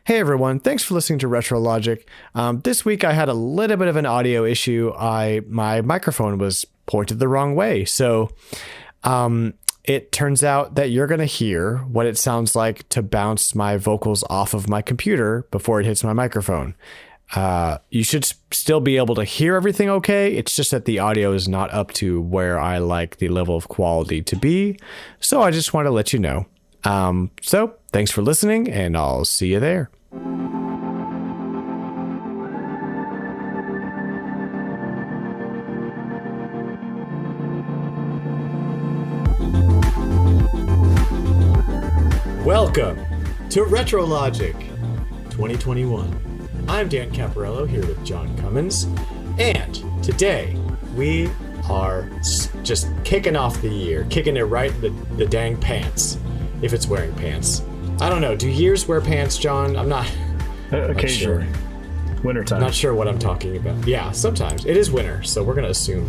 Hey everyone, thanks for listening to RetroLogic. This week I had a little bit of an audio issue. My microphone was pointed the wrong way. So it turns out that you're going to hear what it sounds like to bounce my vocals off of my computer before it hits my microphone. You should still be able to hear everything okay. It's just that the audio is not up to where I like the level of quality to be. So I just want to let you know. So thanks for listening, and I'll see you there. Welcome to RetroLogic 2021. I'm Dan Caparello here with John Cummins, and today we are just kicking off the year, kicking it right in the dang pants, if it's wearing pants. I don't know, do years wear pants, John? I'm not occasionally. Sure. Wintertime. Not sure what I'm talking about. Yeah, sometimes. It is winter, so we're going to assume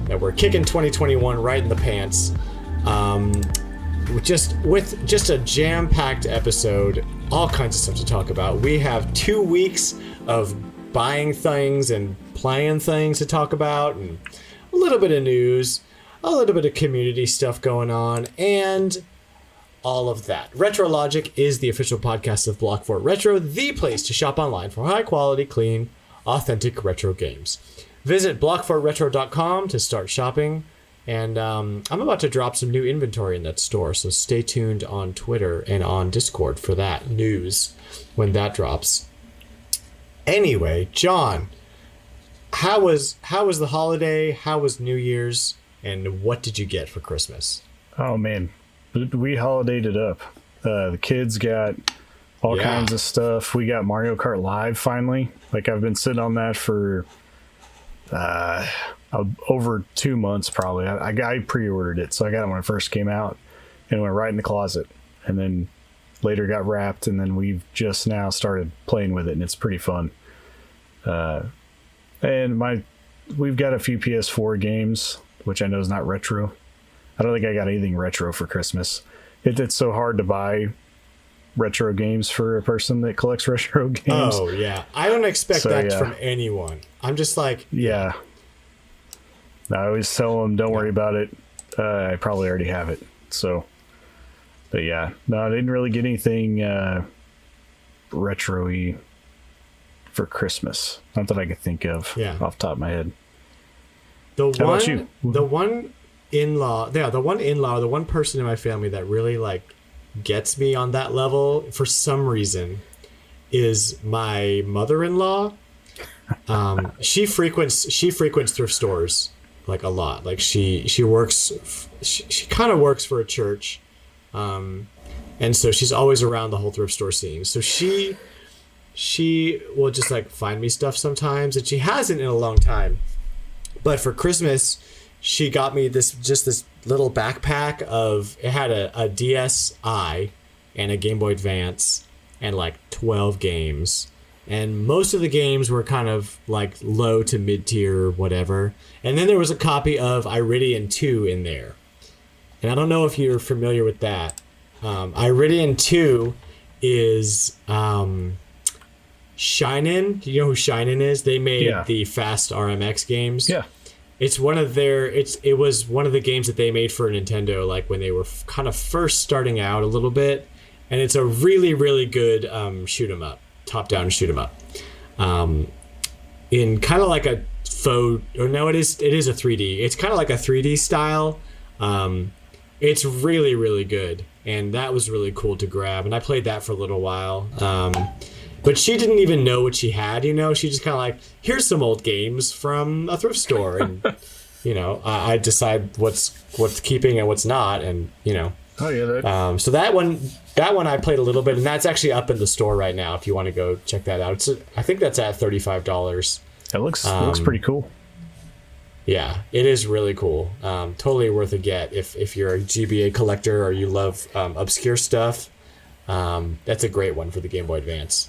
that we're kicking 2021 right in the pants. With just a jam-packed episode, all kinds of stuff to talk about. We have 2 weeks of buying things and playing things to talk about, and a little bit of news, a little bit of community stuff going on, and all of that. RetroLogic is the official podcast of Block Fort Retro, the place to shop online for high-quality, clean, authentic retro games. Visit blockfortretro.com to start shopping. And I'm about to drop some new inventory in that store, so stay tuned on Twitter and on Discord for that news when that drops. Anyway, John, how was the holiday? How was New Year's? And what did you get for Christmas? Oh, man. We holidayed it up. The kids got all kinds of stuff. We got Mario Kart Live finally. Like, I've been sitting on that for over 2 months probably. I pre-ordered it, so I got it when it first came out, and it went right in the closet, and then later got wrapped, and then we've just now started playing with it, and it's pretty fun. And we've got a few PS4 games, which I know is not retro. I don't think I got anything retro for Christmas. It's so hard to buy retro games for a person that collects retro games. Oh yeah, I don't expect that from anyone. I'm just like, yeah. I always tell them, don't worry about it. I probably already have it. So, but yeah, no, I didn't really get anything retro-y for Christmas. Not that I could think of off the top of my head. The one person in my family that really like gets me on that level for some reason is my mother-in-law. She frequents thrift stores like a lot. Like she kind of works for a church, and so she's always around the whole thrift store scene. So she will just like find me stuff sometimes, and she hasn't in a long time. But for Christmas, she got me this little backpack it had a DSi and a Game Boy Advance and like 12 games. And most of the games were kind of like low to mid-tier, whatever. And then there was a copy of Iridion 2 in there. And I don't know if you're familiar with that. Iridion 2 is Shinin. Do you know who Shinin is? They made the Fast RMX games. Yeah. It's one of their. It was one of the games that they made for Nintendo, like when they were kind of first starting out a little bit. And it's a really, really good shoot 'em up. Top-down shoot 'em up, in kind of like a faux. Or no, it is a 3D. It's kind of like a 3D style. It's really, really good, and that was really cool to grab. And I played that for a little while. But she didn't even know what she had. She just kind of like, here's some old games from a thrift store, and I decide what's keeping and what's not, and Oh yeah. So that one I played a little bit, and that's actually up in the store right now. If you want to go check that out, I think that's at $35. It looks pretty cool. Yeah, it is really cool. Totally worth a get if you're a GBA collector or you love obscure stuff. That's a great one for the Game Boy Advance.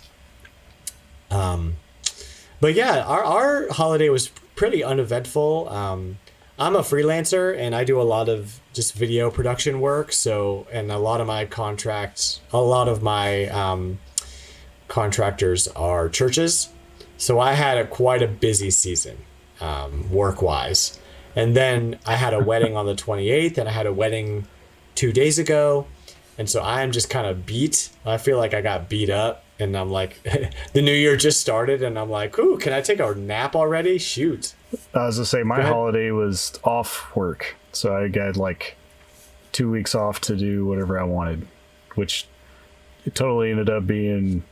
But yeah, our holiday was pretty uneventful. I'm a freelancer and I do a lot of just video production work. So, and a lot of my contractors are churches. So I had quite a busy season, work-wise. And then I had a wedding on the 28th, and I had a wedding 2 days ago. And so I am just kind of beat. I feel like I got beat up, and I'm like, the new year just started, and I'm like, ooh, can I take a nap already? Shoot. I was going to say, my holiday was off work. So I got like 2 weeks off to do whatever I wanted, which it totally ended up being,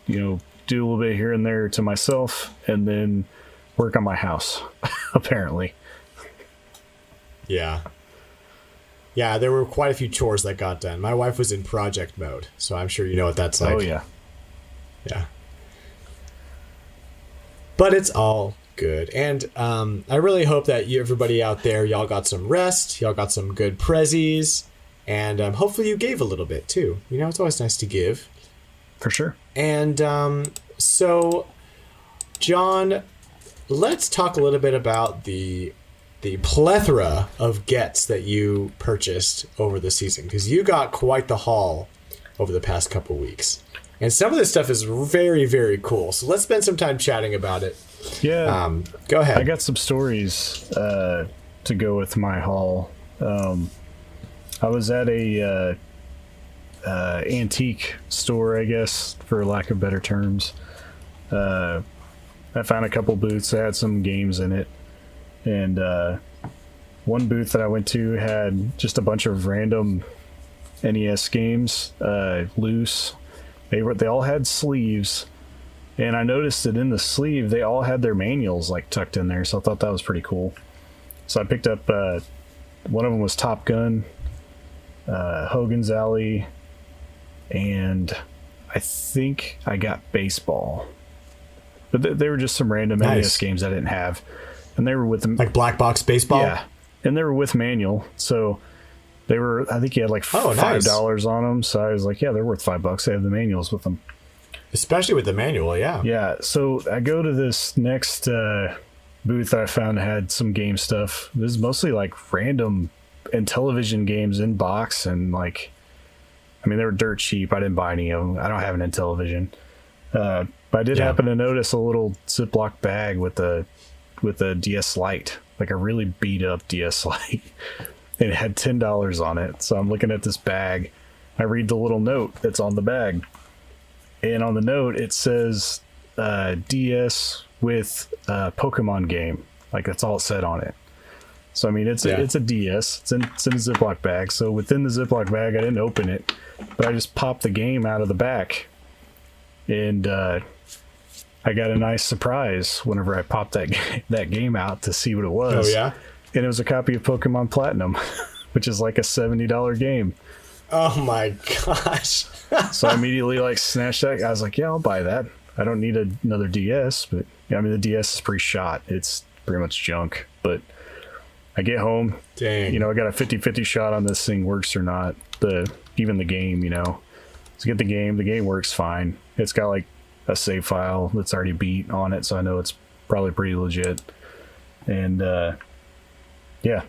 do a little bit here and there to myself and then work on my house, apparently. Yeah. Yeah, there were quite a few chores that got done. My wife was in project mode, so I'm sure you know what that's like. Oh, yeah. Yeah. But it's all good. And I really hope that everybody out there, y'all got some rest, y'all got some good prezzies, and hopefully you gave a little bit too. It's always nice to give. For sure. And so, John, let's talk a little bit about the plethora of gets that you purchased over the season, because you got quite the haul over the past couple weeks. And some of this stuff is very, very cool. So let's spend some time chatting about it. Yeah. Go ahead. I got some stories to go with my haul. I was at a antique store, I guess, for lack of better terms. I found a couple booths that had some games in it. And one booth that I went to had just a bunch of random NES games loose. They all had sleeves, and I noticed that in the sleeve they all had their manuals like tucked in there, so I thought that was pretty cool. So I picked up one of them was Top Gun, Hogan's Alley, and I think I got Baseball. But they were just some random NES games I didn't have. And they were with them, like Black Box Baseball. Yeah, and they were with manual, so they were. I think you had like $5 on them. So I was like, yeah, they're worth $5. They have the manuals with them, especially with the manual. Yeah. Yeah. So I go to this next booth that I found had some game stuff. This is mostly like random and television games in box, and like, I mean, they were dirt cheap. I didn't buy any of them. I don't have an Intellivision, but I did happen to notice a little Ziploc bag with a DS Lite, like a really beat up DS Lite. It had $10 on it. So I'm looking at this bag. I read the little note that's on the bag. And on the note, it says DS with Pokemon game. Like, that's all it said on it. So, I mean, it's a DS. It's in a Ziploc bag. So within the Ziploc bag, I didn't open it. But I just popped the game out of the back. And I got a nice surprise whenever I popped that game out to see what it was. Oh, yeah? And it was a copy of Pokemon Platinum, which is like a $70 game. Oh, my gosh. So I immediately like snatched that. I was like, yeah, I'll buy that. I don't need another DS, but I mean, the DS is pretty shot. It's pretty much junk. But I get home. Dang. I got a 50-50 shot on this thing works or not. Even the game, So get the game. The game works fine. It's got like a save file that's already beat on it, so I know it's probably pretty legit. And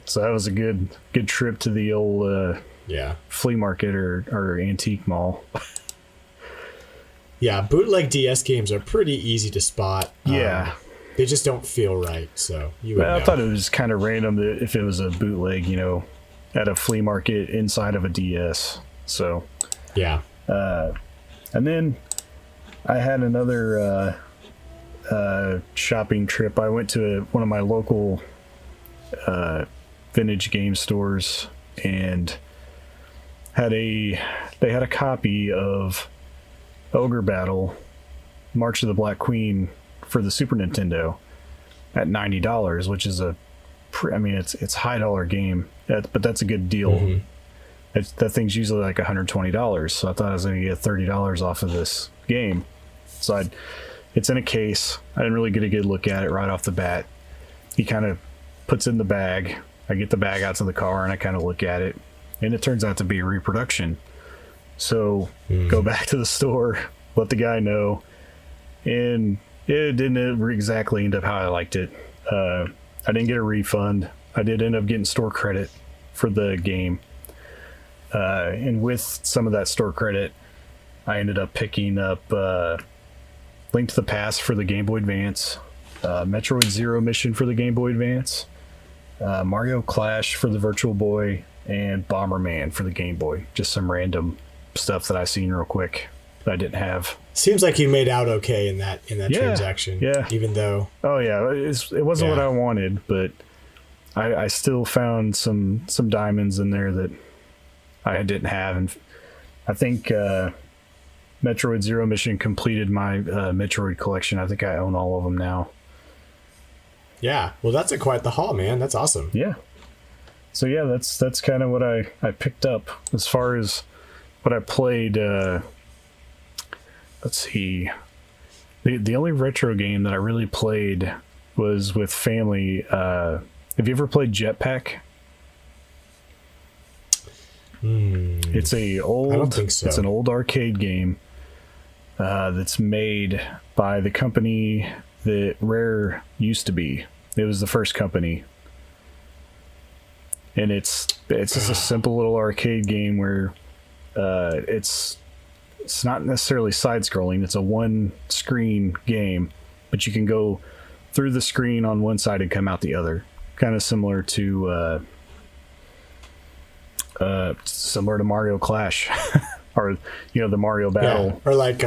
so that was a good trip to the old flea market or antique mall. Yeah, bootleg DS games are pretty easy to spot. Yeah. They just don't feel right, so you would know. I thought it was kind of random that if it was a bootleg, at a flea market inside of a DS. So yeah. And then I had another shopping trip. I went to one of my local vintage game stores and they had a copy of Ogre Battle March of the Black Queen for the Super Nintendo at $90, which is it's high dollar game, but that's a good deal. Mm-hmm. That thing's usually like $120, so I thought I was going to get $30 off of this game. So it's in a case. I didn't really get a good look at it right off the bat. He kind of puts it in the bag. I get the bag out to the car and I kind of look at it, and it turns out to be a reproduction. So go back to the store, let the guy know, and it didn't exactly end up how I liked it. I didn't get a refund. I did end up getting store credit for the game. And with some of that store credit, I ended up picking up Link to the Past for the Game Boy Advance, Metroid Zero Mission for the Game Boy Advance, Mario Clash for the Virtual Boy, and Bomberman for the Game Boy. Just some random stuff that I seen real quick that I didn't have. Seems like you made out okay in that transaction. Yeah. Even though. Oh yeah, it wasn't what I wanted, but I still found some diamonds in there that I didn't have, and I think Metroid Zero Mission completed my Metroid collection. I think I own all of them now. Yeah, well, that's quite the haul, man. That's awesome. Yeah. So yeah, that's kind of what I picked up as far as what I played. Let's see. The only retro game that I really played was with family. Have you ever played Jetpack? It's a old. I don't think so. It's an old arcade game that's made by the company that Rare used to be. It was the first company, and it's just a simple little arcade game where it's not necessarily side scrolling. It's a one screen game, but you can go through the screen on one side and come out the other. Kind of similar to Mario Clash, or the Mario Battle, or like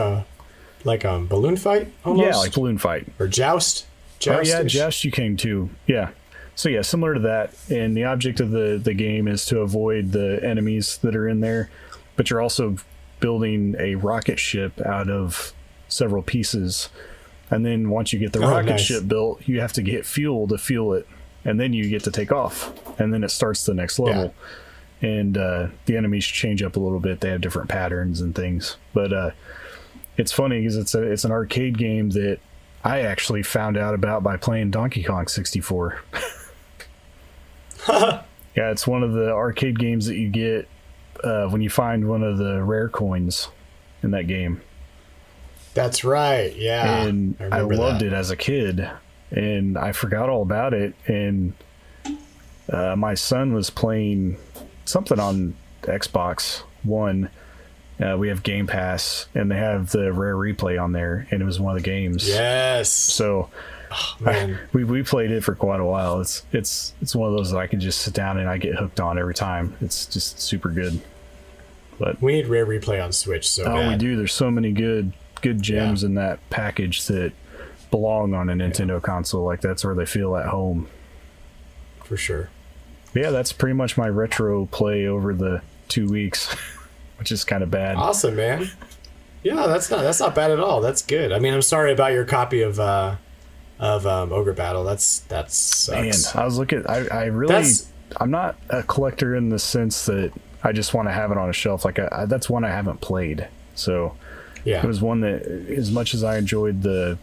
balloon fight almost. Yeah, like balloon fight or joust. Oh yeah, joust you came to. Yeah. So yeah, similar to that. And the object of the game is to avoid the enemies that are in there, but you're also building a rocket ship out of several pieces. And then once you get the rocket ship built, you have to get fuel to fuel it, and then you get to take off, and then it starts the next level. Yeah. And the enemies change up a little bit. They have different patterns and things. But it's funny because it's an arcade game that I actually found out about by playing Donkey Kong 64. Yeah, it's one of the arcade games that you get when you find one of the rare coins in that game. That's right, yeah. And I loved it as a kid, and I forgot all about it. And my son was playing something on Xbox One. We have Game Pass, and they have the Rare Replay on there, and it was one of the games. Yes. So we played it for quite a while. It's one of those that I can just sit down and I get hooked on every time. It's just super good. But we need Rare Replay on Switch. So bad. We do. There's so many good gems in that package that belong on a Nintendo console. Like, that's where they feel at home. For sure. Yeah, that's pretty much my retro play over the 2 weeks. Which is kind of bad. Awesome, man. Yeah, that's not bad at all. That's good. I mean, I'm sorry about your copy of Ogre Battle. That sucks. Man, I was looking. I'm not a collector in the sense that I just want to have it on a shelf. Like that's one I haven't played. So yeah, it was one that, as much as I enjoyed the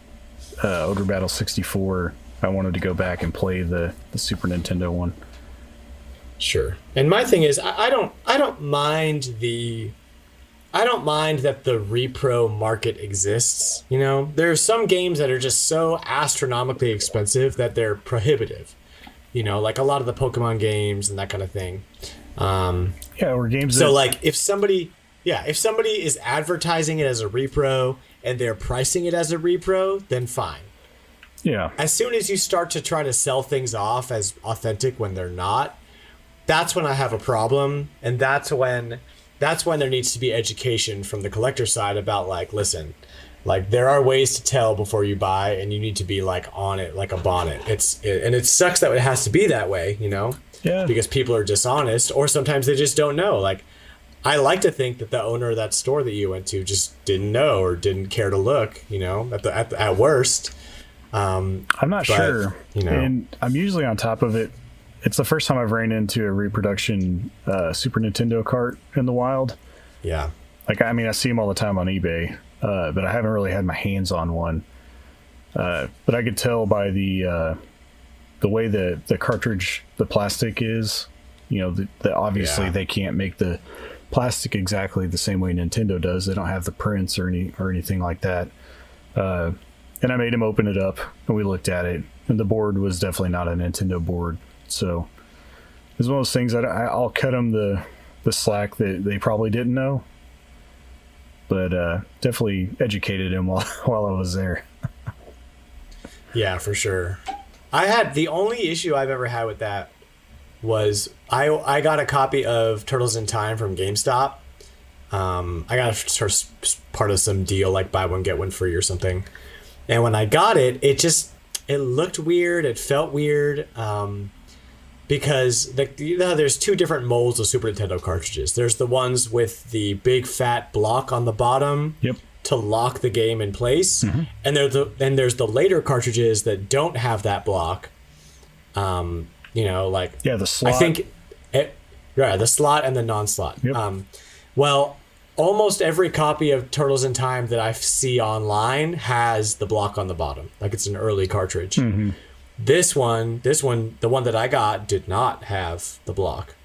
Ogre Battle 64, I wanted to go back and play the Super Nintendo one. Sure. And my thing is, I don't mind that the repro market exists. There are some games that are just so astronomically expensive that they're prohibitive. Like a lot of the Pokemon games and that kind of thing. Or games. So like if somebody is advertising it as a repro and they're pricing it as a repro, then fine. Yeah. As soon as you start to try to sell things off as authentic when they're not, that's when I have a problem, and that's when there needs to be education from the collector side about, like, listen, like, there are ways to tell before you buy, and you need to be like on it, like a bonnet. And it sucks that it has to be that way, Yeah. Because people are dishonest, or sometimes they just don't know. Like, I like to think that the owner of that store that you went to just didn't know or didn't care to look, at worst. I'm not sure, and I'm usually on top of it. It's the first time I've ran into a reproduction Super Nintendo cart in the wild. Yeah. Like, I mean, I see them all the time on eBay, but I haven't really had my hands on one. But I could tell by the way the cartridge, the plastic is, that obviously they can't make the plastic exactly the same way Nintendo does. They don't have the prints or anything like that. And I made him open it up, and we looked at it, and the board was definitely not a Nintendo board. So it's one of those things that I'll cut them the slack that they probably didn't know. but definitely educated him while I was there. Yeah, for sure. The only issue I've ever had with that was I got a copy of Turtles in Time from GameStop. I got sort of part of some deal, like buy one get one free or something. And when I got it, it looked weird. It felt weird. Because there's two different molds of Super Nintendo cartridges. There's the ones with the big fat block on the bottom to lock the game in place, and then there's the later cartridges that don't have that block. The slot. I think, the slot and the non-slot. Yep. Well, almost every copy of Turtles in Time that I see online has the block on the bottom, like it's an early cartridge. Mm-hmm. This one, the one that I got, did not have the block.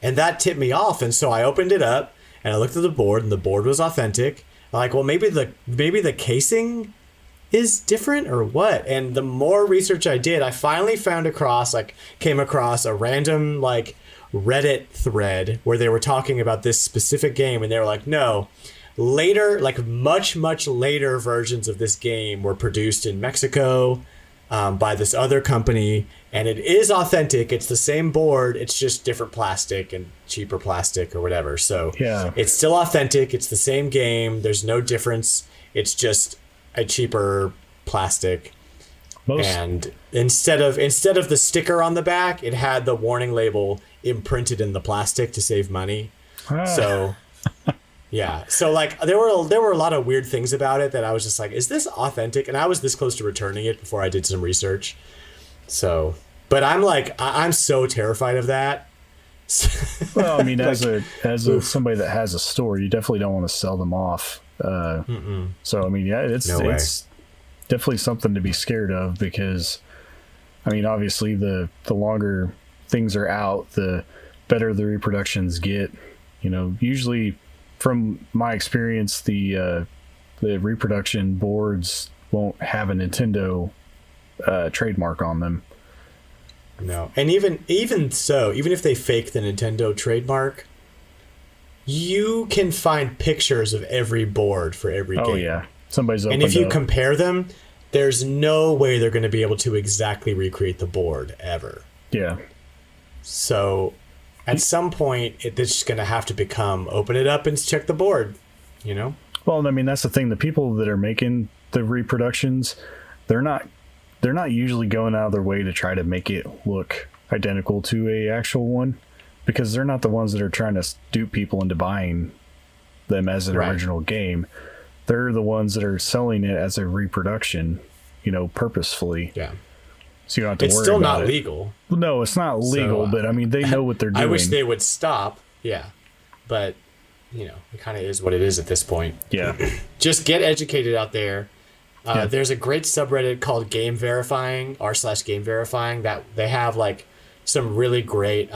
And that tipped me off. And so I opened it up and I looked at the board, and the board was authentic. I'm like, well, maybe the casing is different or what? And the more research I did, I finally came across a random Reddit thread where they were talking about this specific game, and they were like, no, later, much, much later versions of this game were produced in Mexico by this other company, and it is authentic. It's the same board. It's just different plastic and cheaper plastic or whatever. So it's still authentic. It's the same game. There's no difference. It's just a cheaper plastic. And instead of the sticker on the back, it had the warning label imprinted in the plastic to save money. So yeah. So there were a lot of weird things about it that I was just like, is this authentic? And I was this close to returning it before I did some research. So, but I'm so terrified of that. Well, I mean, as somebody that has a store, you definitely don't want to sell them off. So I mean, yeah, it's definitely something to be scared of, because I mean, obviously the longer things are out, the better the reproductions get. Usually, from my experience, the reproduction boards won't have a Nintendo trademark on them. No, and even so, even if they fake the Nintendo trademark, you can find pictures of every board for every game. Oh yeah, somebody's opened and if you up. compare them, there's no way they're going to be able to exactly recreate the board ever. Yeah. So at some point, it's just going to have to become open it up and check the board, Well, I mean, that's the thing. The people that are making the reproductions, they're not usually going out of their way to try to make it look identical to a actual one, because they're not the ones that are trying to dupe people into buying them as an original game. They're the ones that are selling it as a reproduction, purposefully. Yeah. So you don't have to worry about it. It's still not legal. No, it's not legal, but I mean, they know what they're doing. I wish they would stop. Yeah. But, it kind of is what it is at this point. Yeah. Just get educated out there. There's a great subreddit called Game Verifying, r/Game Verifying, that they have some really great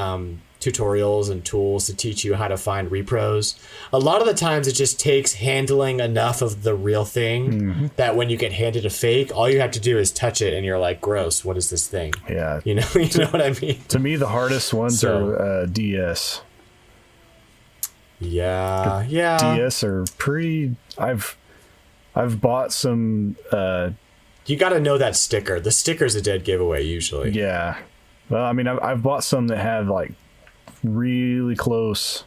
tutorials and tools to teach you how to find repros. A lot of the times it just takes handling enough of the real thing that when you get handed a fake, all you have to do is touch it and you're like, gross, what is this thing? Yeah. You know what I mean? To me, the hardest ones are DS. Yeah. DS are pretty... I've bought some... you got to know that sticker. The sticker's a dead giveaway usually. Yeah. Well, I mean, I've bought some that have really close.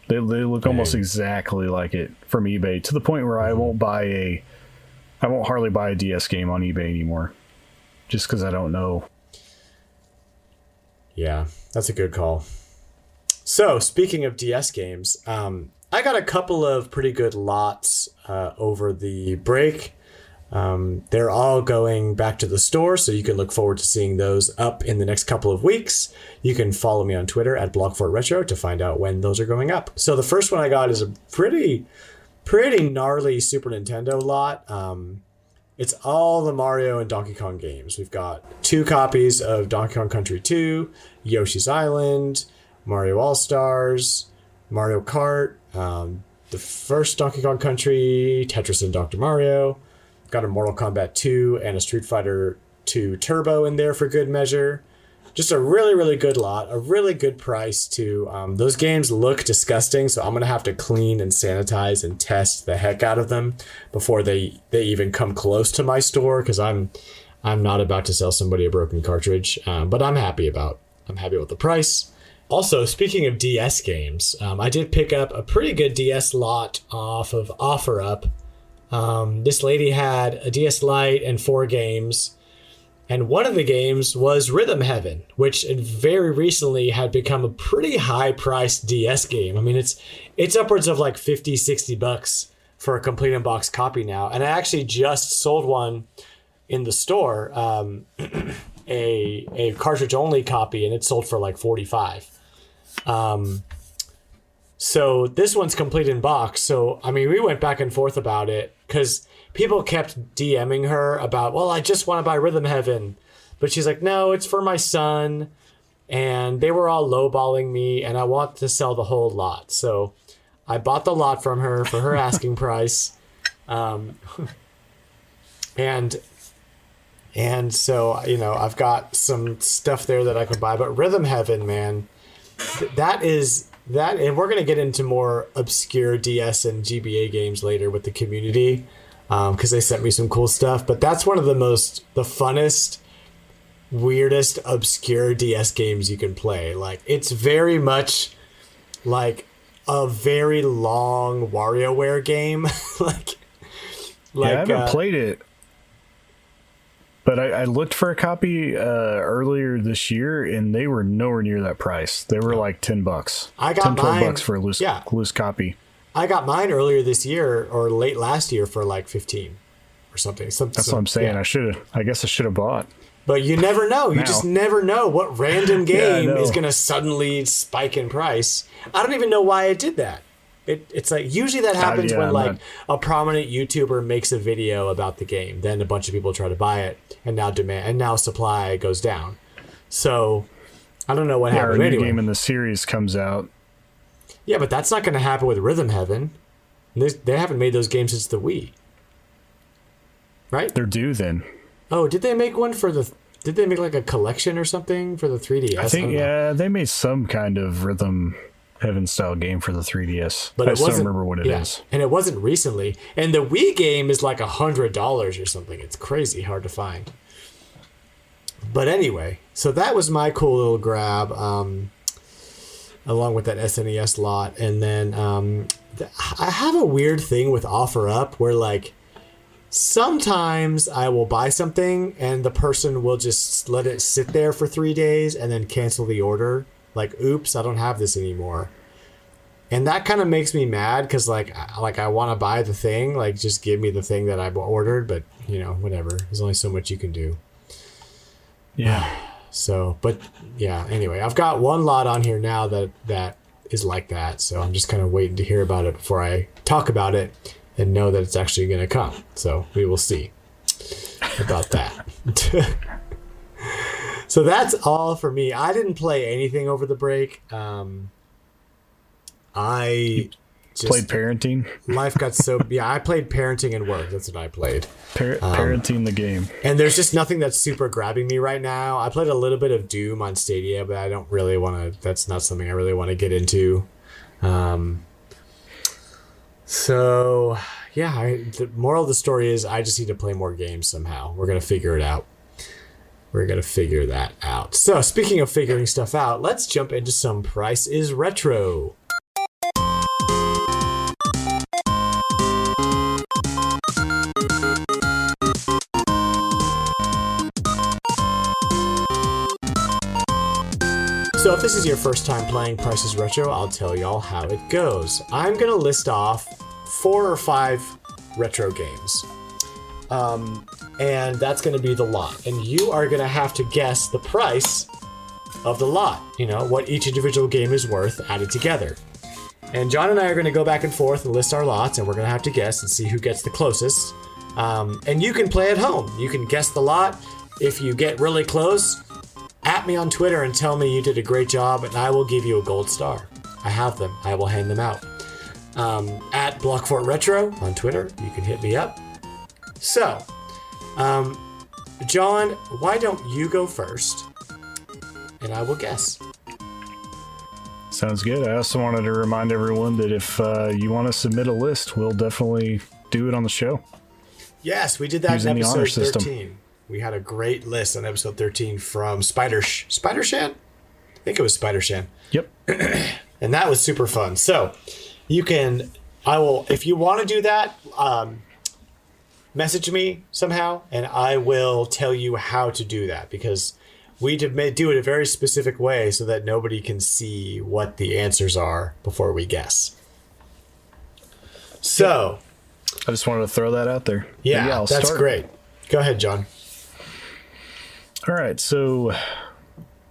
They look almost exactly like it from eBay, to the point where I won't hardly buy a DS game on eBay anymore, just because I don't know. Yeah, that's a good call. So speaking of DS games, I got a couple of pretty good lots over the break. They're all going back to the store, so you can look forward to seeing those up in the next couple of weeks. You can follow me on Twitter at BlogFortRetro to find out when those are going up. So the first one I got is a pretty gnarly Super Nintendo lot. It's all the Mario and Donkey Kong games. We've got 2 copies of Donkey Kong Country 2, Yoshi's Island, Mario All-Stars, Mario Kart, the first Donkey Kong Country, Tetris and Dr. Mario. Got a Mortal Kombat 2 and a Street Fighter 2 Turbo in there for good measure. just a really, really good lot, a really good price too. Those games look disgusting, so I'm gonna have to clean and sanitize and test the heck out of them before they even come close to my store, because I'm not about to sell somebody a broken cartridge. But I'm happy with the price. Also, speaking of DS games, I did pick up a pretty good DS lot off of OfferUp. This lady had a DS Lite and 4 games, and one of the games was Rhythm Heaven, which very recently had become a pretty high-priced DS game. I mean, it's upwards of like $50-$60 for a complete in-box copy now, and I actually just sold one in the store, a cartridge-only copy, and it sold for like $45. So this one's complete in box. So, I mean, we went back and forth about it because people kept DMing her about, well, I just want to buy Rhythm Heaven. But she's like, no, it's for my son. And they were all lowballing me, and I want to sell the whole lot. So I bought the lot from her for her asking price. And so, you know, I've got some stuff there that I could buy. But Rhythm Heaven, man, that, and we're going to get into more obscure DS and GBA games later with the community, because they sent me some cool stuff. But that's one of the funnest, weirdest, obscure DS games you can play. Like, it's very much like a very long WarioWare game. Yeah, I haven't played it. But I looked for a copy earlier this year, and they were nowhere near that price. They were like $10. I got mine, $12 for a loose copy. I got mine earlier this year or late last year for like 15 or something. That's what I'm saying. Yeah. I guess I should have bought. But you never know. You just never know what random game is going to suddenly spike in price. I don't even know why it did that. It's like usually that happens when a prominent YouTuber makes a video about the game, then a bunch of people try to buy it, and now supply goes down. So I don't know what happened. Our new game in the series comes out. Yeah, but that's not going to happen with Rhythm Heaven. They haven't made those games since the Wii, right? They're due then. Oh, did they make one for the? Did they make like a collection or something for the 3DS? I think they made some kind of Rhythm Heaven style game for the 3DS, but I just don't remember what it is. And it wasn't recently. And the Wii game is like $100 or something. It's crazy hard to find. But anyway, so that was my cool little grab, along with that SNES lot. And then I have a weird thing with OfferUp where like sometimes I will buy something and the person will just let it sit there for 3 days and then cancel the order. Like, oops, I don't have this anymore. And that kind of makes me mad because, like I want to buy the thing. Like, just give me the thing that I ordered. But, you know, whatever. There's only so much you can do. Yeah. So, but, yeah, anyway. I've got one lot on here now that is like that. So I'm just kind of waiting to hear about it before I talk about it and know that it's actually going to come. So we will see about that. So that's all for me. I didn't play anything over the break. I just played parenting. Life got so I played parenting and work. That's what I played. Parenting the game. And there's just nothing that's super grabbing me right now. I played a little bit of Doom on Stadia, but I don't really want to. That's not something I really want to get into. So yeah, the moral of the story is I just need to play more games somehow. We're gonna figure it out. We're going to figure that out. So, speaking of figuring stuff out, let's jump into some Price is Retro. So, if this is your first time playing Price is Retro, I'll tell y'all how it goes. I'm going to list off 4 or 5 retro games. And that's going to be the lot. And you are going to have to guess the price of the lot. You know, what each individual game is worth added together. And John and I are going to go back and forth and list our lots, and we're going to have to guess and see who gets the closest. And you can play at home. You can guess the lot. If you get really close, at me on Twitter and tell me you did a great job, and I will give you a gold star. I have them. I will hand them out. At Blockfort Retro on Twitter, you can hit me up. So, John, why don't you go first? and I will guess. Sounds good. I also wanted to remind everyone that if you want to submit a list, we'll definitely do it on the show. Yes, we did that Using in the honor episode system. 13. We had a great list on episode 13 from Spider-Shan? I think it was Spider-Shan. Yep. And that was super fun. So if you want to do that, message me somehow, and I will tell you how to do that, because we do it a very specific way so that nobody can see what the answers are before we guess. So, I just wanted to throw that out there. yeah, I'll that's start. great. Go ahead, John. All right, so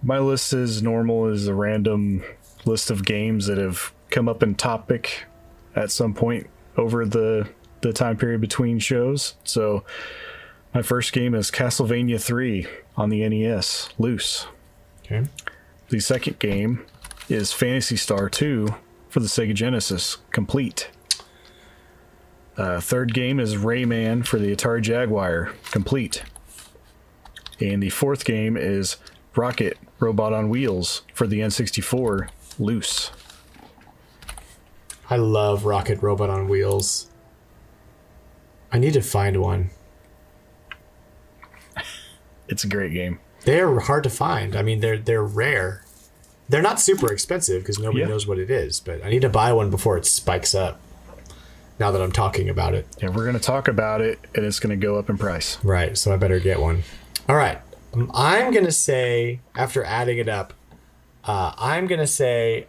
my list is normal, is a random list of games that have come up in topic at some point over the time period between shows. So my first game is Castlevania 3 on the NES, loose. Okay. The second game is Phantasy Star 2 for the Sega Genesis, complete. Third game is Rayman for the Atari Jaguar, complete. And the fourth game is Rocket Robot on Wheels for the N64, loose. I love Rocket Robot on Wheels. I need to find one. It's a great game. They're hard to find. I mean, they're rare. They're not super expensive because nobody Yeah. knows what it is, but I need to buy one before it spikes up. Now that I'm talking about it. Yeah, we're going to talk about it, and it's going to go up in price. Right, so I better get one. All right. I'm going to say, after adding it up, I'm going to say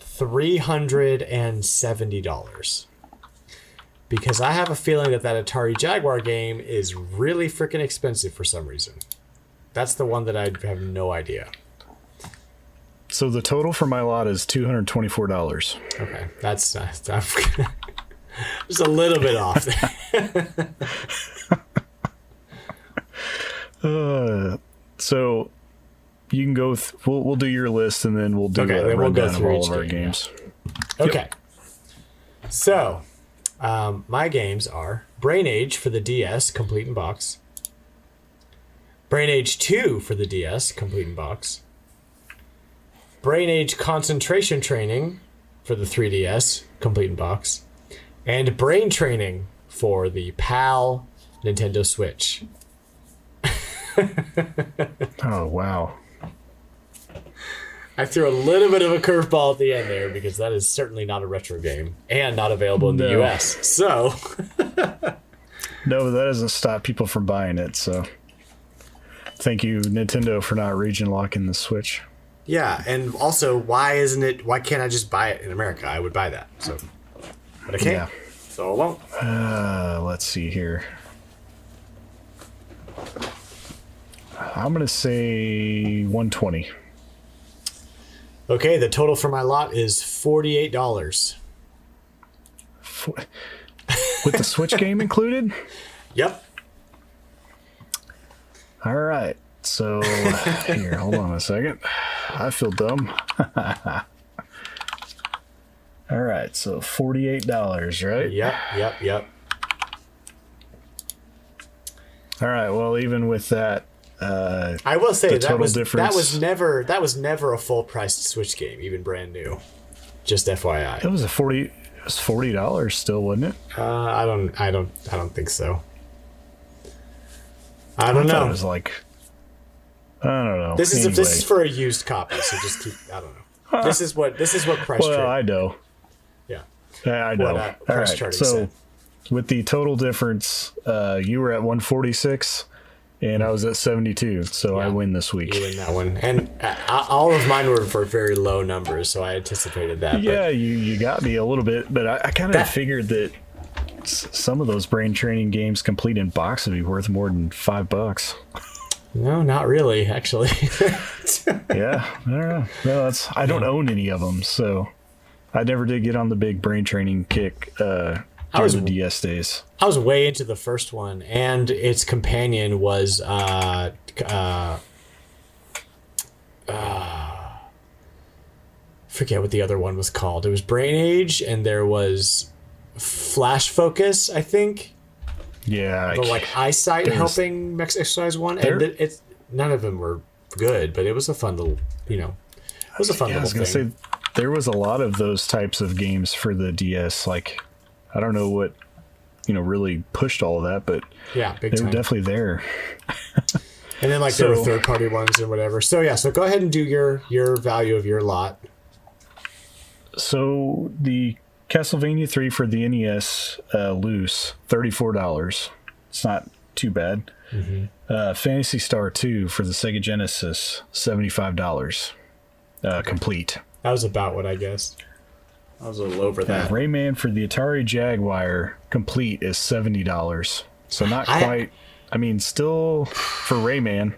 $370. Because I have a feeling that Atari Jaguar game is really freaking expensive for some reason. That's the one that I have no idea. So the total for my lot is $224. Okay, that's just a little bit off there. So you can go. We'll do your list, and then we'll do Okay, a then we'll go rundown of through all each of our game, games. Okay. So, my games are Brain Age for the DS, complete in box. Brain Age 2 for the DS, complete in box. Brain Age Concentration Training for the 3DS, complete in box. And Brain Training for the PAL Nintendo Switch. Oh wow! I threw a little bit of a curveball at the end there because that is certainly not a retro game and not available in the No. US. So, No, that doesn't stop people from buying it. So thank you, Nintendo, for not region locking the Switch. yeah, and also why can't I just buy it in America? I would buy that. So, but I can't. Yeah. So I won't. Let's see here. I'm gonna say 120. Okay, the total for my lot is $48. With the Switch game included? Yep. All right. So here, hold on a second. I feel dumb. All right, so $48, right? Yep. All right. Well, even with that, I will say The that total was difference- that was never a full priced Switch game, even brand new. Just FYI. it was $40 still, wasn't it? I don't think so. I I don't thought know. it was like, I don't know. This is Anyway. for a used copy, so just keep. I don't know. This is what price Well, trade. I know. Yeah. I know. What, All price right. charting So said. with the total difference, you were at 146 and I was at 72. So I Yeah. win this week. You win that one, and all of mine were for very low numbers, so I anticipated that. Yeah, you got me a little bit, but I kind of That- figured that some of those brain training games complete in box would be worth more than $5. But no, not really, actually. Yeah, I don't know. No, I don't own any of them, so I never did get on the big brain training kick during the DS days. I was way into the first one, and its companion was forget what the other one was called. It was Brain Age, and there was Flash Focus, I think. Yeah, The like eyesight there's- helping exercise one, and there- it's none of them were good, but it was a fun little, it was a fun Yeah, I little was thing. gonna say there was a lot of those types of games for the DS. Like, I don't know what really pushed all of that, but Yeah, big they time. were definitely there. And then there were third-party ones and whatever. So go ahead and do your value of your lot. So the Castlevania 3 for the NES loose, $34. It's not too bad. Mm-hmm. Phantasy Star 2 for the Sega Genesis, $75. Complete. That was about what I guessed. I was a little over that. Rayman for the Atari Jaguar complete is $70. So not quite. I mean, still for Rayman.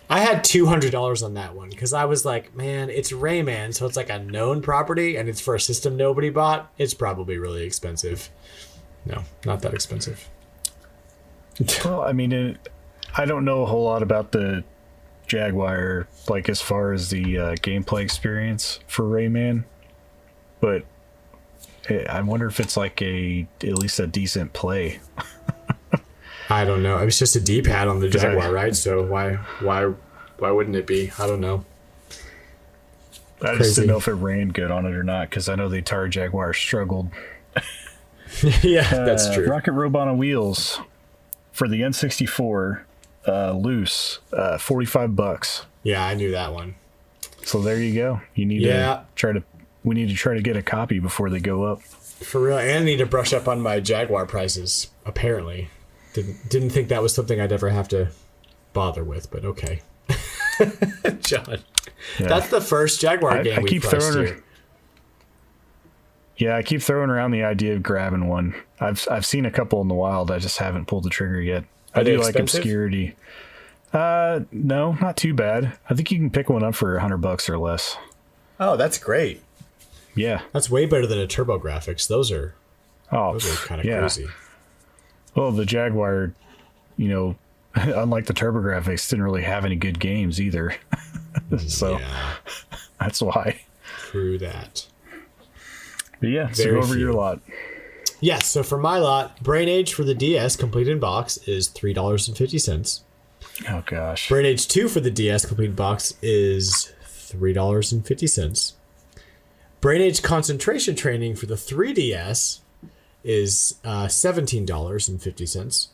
I had $200 on that one because I was like, man, it's Rayman, so it's like a known property, and it's for a system nobody bought. It's probably really expensive. No, not that expensive. Well, I mean, I don't know a whole lot about the Jaguar, like as far as the gameplay experience for Rayman, but I wonder if it's like at least a decent play. I don't know. It was just a D-pad on the Jaguar, right? So why wouldn't it be? I don't know. I just didn't know if it ran good on it or not, because I know the Atari Jaguar struggled. Yeah, that's true. Rocket Robot on Wheels for the N64 loose, $45. Yeah, I knew that one. So there you go. You need we need to try to get a copy before they go up. For real, and I need to brush up on my Jaguar prices, apparently. Didn't think that was something I'd ever have to bother with, but okay. John. Yeah. That's the first Jaguar game we priced here. Yeah, I keep throwing around the idea of grabbing one. I've seen a couple in the wild. I just haven't pulled the trigger yet. I do like obscurity. No, not too bad. I think you can pick one up for $100 or less. Oh, that's great. Yeah, that's way better than a TurboGrafx. Those are kind of crazy. Well, the Jaguar, unlike the TurboGrafx, didn't really have any good games either. So that's why. True that. But yeah, so go over your lot. Yes, so for my lot, Brain Age for the DS complete in box is $3.50. Oh gosh. Brain Age 2 for the DS complete in box is $3.50. Brain Age Concentration Training for the 3DS is $17.50.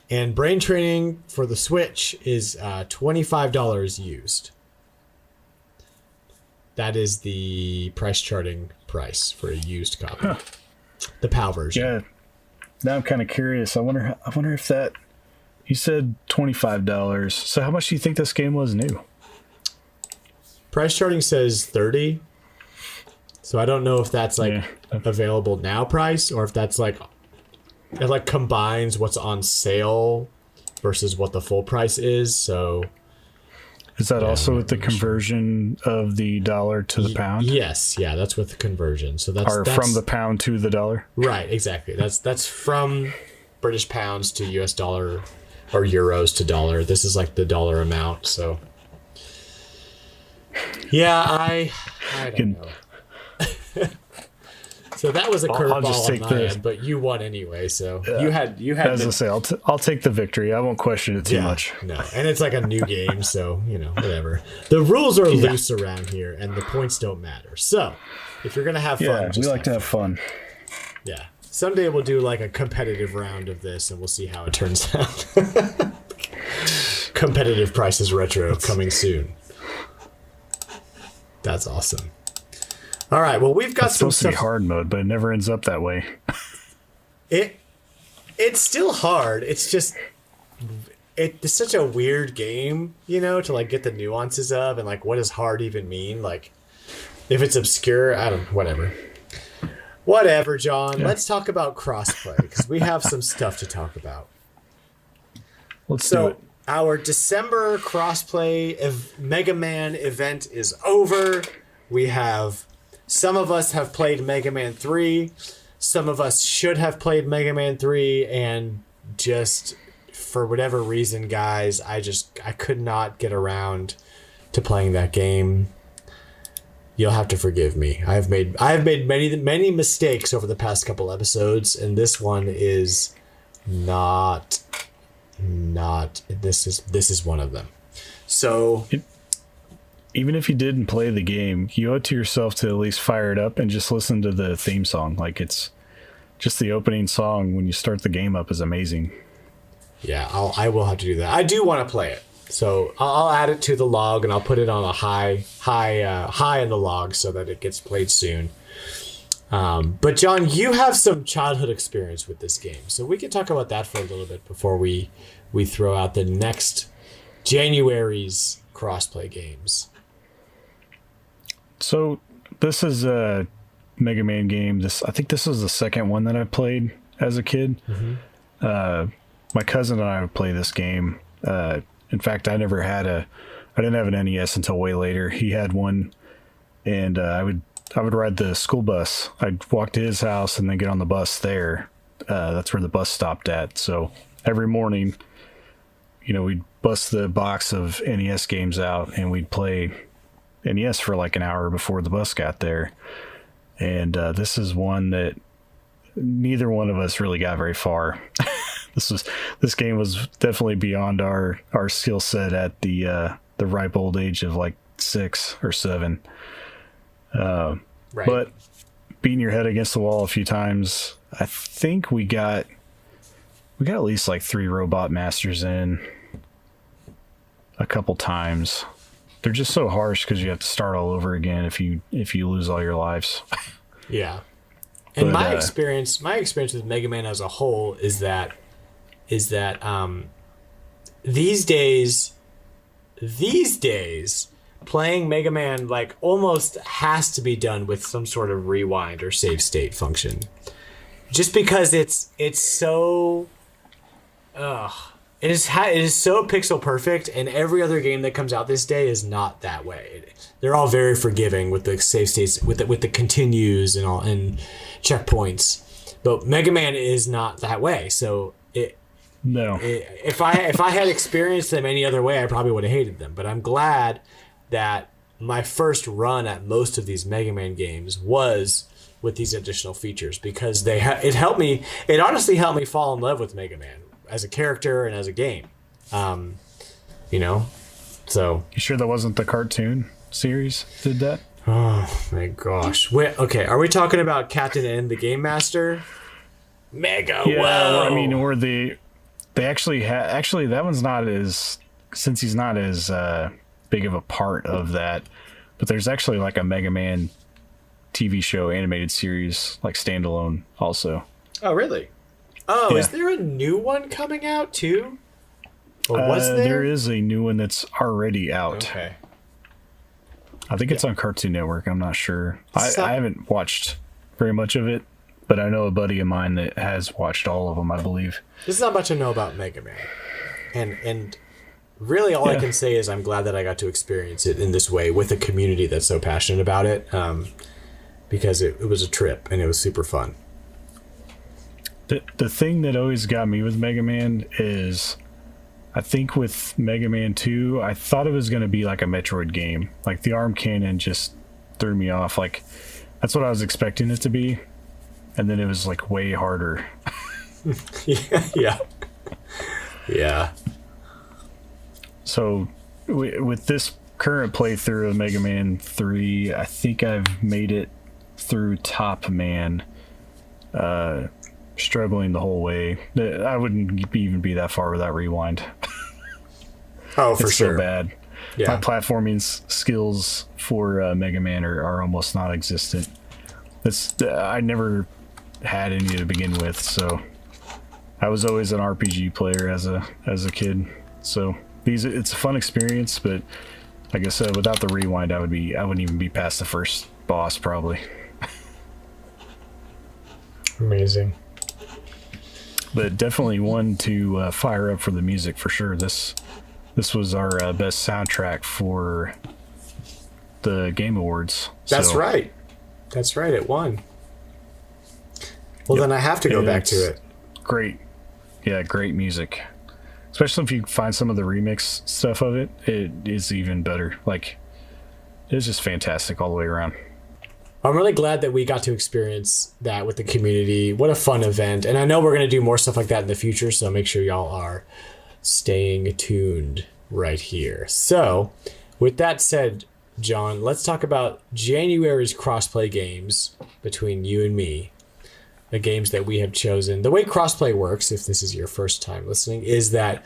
And Brain Training for the Switch is $25 used. That is the price charting price for a used copy. Huh. The PAL version. Yeah. Now I'm kind of curious. I wonder if that... You said $25. So how much do you think this game was new? Price charting says $30. So I don't know if that's available now price, or if that's it combines what's on sale versus what the full price is. So is that also with the conversion of the dollar to the pound? Yes, yeah, that's with the conversion. So that's from the pound to the dollar. Right, exactly. That's from British pounds to US dollar or euros to dollar. This is like the dollar amount. So yeah, I don't know. So that was a curveball on my end, but you won anyway. So you had. As I say, I'll take the victory. I won't question it too much. No, and it's like a new game, so whatever. The rules are loose around here, and the points don't matter. So if you're gonna have fun, we like to have fun. Yeah, someday we'll do like a competitive round of this, and we'll see how it turns out. Competitive Prices Retro coming soon. That's awesome. All right, well, we've got some stuff. It's supposed to be hard mode, but it never ends up that way. It's still hard. It's just it's such a weird game, to get the nuances of, and what does hard even mean? If it's obscure, I don't. Whatever, John. Yeah. Let's talk about crossplay because we have some stuff to talk about. Let's do it. Our December crossplay Mega Man event is over. We have. Some of us have played Mega Man 3. Some of us should have played Mega Man 3, and just for whatever reason, guys, I could not get around to playing that game. You'll have to forgive me. I have made many mistakes over the past couple episodes, and this one is not this is one of them. So Even if you didn't play the game, you owe it to yourself to at least fire it up and just listen to the theme song. Like, it's just the opening song when you start the game up is amazing. yeah, I will have to do that. I do want to play it. So I'll add it to the log and I'll put it on a high in the log so that it gets played soon. But John, you have some childhood experience with this game, so we can talk about that for a little bit before we throw out the next January's crossplay games. So this is a Mega Man game. I think this was the second one that I played as a kid. Mm-hmm. My cousin and I would play this game. In fact, I didn't have an NES until way later. He had one, and I would ride the school bus. I'd walk to his house and then get on the bus there. That's where the bus stopped at. So every morning, we'd bust the box of NES games out and we'd play NES for like an hour before the bus got there. And this is one that neither one of us really got very far. This game was definitely beyond our skill set at the ripe old age of like 6 or 7. Right. But beating your head against the wall a few times, I think we got at least like 3 robot masters in a couple times. They're just so harsh because you have to start all over again if you lose all your lives. Yeah. And my experience with Mega Man as a whole is that these days playing Mega Man like almost has to be done with some sort of rewind or save state function, just because it's so it is so pixel perfect, and every other game that comes out this day is not that way. They're all very forgiving with the save states, with the continues and all and checkpoints, but Mega Man is not that way. So if I had experienced them any other way, I probably would have hated them. But I'm glad that my first run at most of these Mega Man games was with these additional features, because it helped me. It honestly helped me fall in love with Mega Man as a character and as a game. So you sure that wasn't the cartoon series did that? Oh my gosh! Wait, okay, are we talking about Captain N, the Game Master? Mega. Yeah, whoa. I mean, or they actually that one's not as, since he's not as big of a part of that, but there's actually like a Mega Man TV show animated series, like standalone also. Oh, really? Oh, yeah. Is there a new one coming out too? Or was there? There is a new one that's already out. Okay. I think it's on Cartoon Network. I'm not sure. I haven't watched very much of it, but I know a buddy of mine that has watched all of them, I believe. There's not much I know about Mega Man. And really all I can say is I'm glad that I got to experience it in this way with a community that's so passionate about it, because it was a trip and it was super fun. The thing that always got me with Mega Man is, I think with Mega Man 2, I thought it was going to be like a Metroid game. Like the arm cannon just threw me off. Like that's what I was expecting it to be. And then it was like way harder. Yeah. So with this current playthrough of Mega Man 3, I think I've made it through Top Man, struggling the whole way. I wouldn't even be that far without rewind. Oh, for sure. So bad. Yeah. My platforming skills for Mega Man are almost non-existent. I never had any to begin with, so I was always an RPG player as a kid. So it's a fun experience, but like I said, without the rewind, I wouldn't even be past the first boss probably. Amazing. But definitely one to fire up for the music for sure. This was our best soundtrack for the Game Awards. That's right. It won. Well, then I have to go back to it. Great. Yeah, great music. Especially if you find some of the remix stuff of it, it is even better. Like, it's just fantastic all the way around. I'm really glad that we got to experience that with the community. What a fun event. And I know we're going to do more stuff like that in the future, so make sure y'all are staying tuned. right here. So, with that said, John, let's talk about January's crossplay games between you and me. The games that we have chosen. The way crossplay works, if this is your first time listening, is that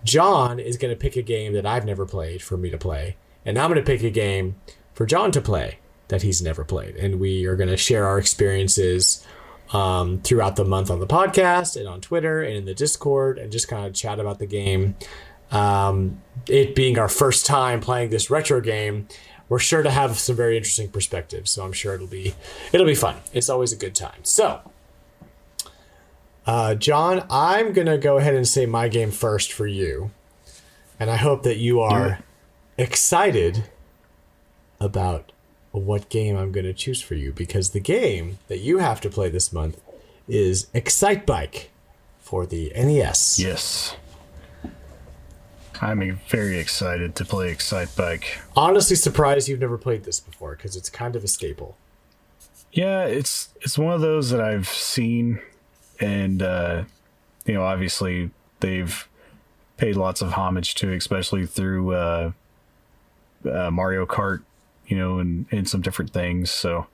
John is going to pick a game that I've never played for me to play, and I'm going to pick a game for John to play that he's never played. And we are going to share our experiences throughout the month on the podcast and on Twitter and in the Discord and just kind of chat about the game. It being our first time playing this retro game, we're sure to have some very interesting perspectives. So I'm sure it'll be fun. It's always a good time. So, John, I'm going to go ahead and say my game first for you. And I hope that you are excited about what game I'm going to choose for you, because the game that you have to play this month is Excite Bike for the NES. Yes. I'm very excited to play Excite Bike. Honestly surprised you've never played this before, because it's kind of a staple. Yeah, it's one of those that I've seen, and obviously they've paid lots of homage to, especially through Mario Kart, and some different things. So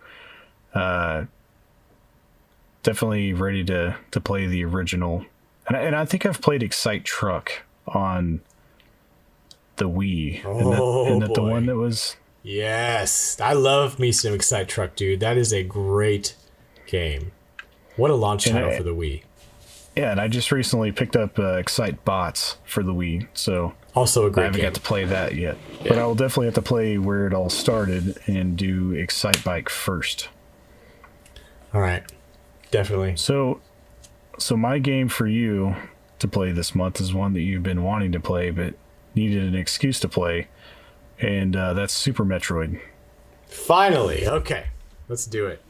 definitely ready to play the original. And I think I've played Excite Truck on the Wii. Isn't that the one that was... Yes, I love me some Excite Truck, dude. That is a great game. What a launch title for the Wii. Yeah, and I just recently picked up Excite Bots for the Wii, so also a great I haven't game. got to play that yet. Yeah. But I will definitely have to play where it all started and do Excite Bike first. All right, definitely. So my game for you to play this month is one that you've been wanting to play, but needed an excuse to play, and that's Super Metroid. Finally, okay, let's do it.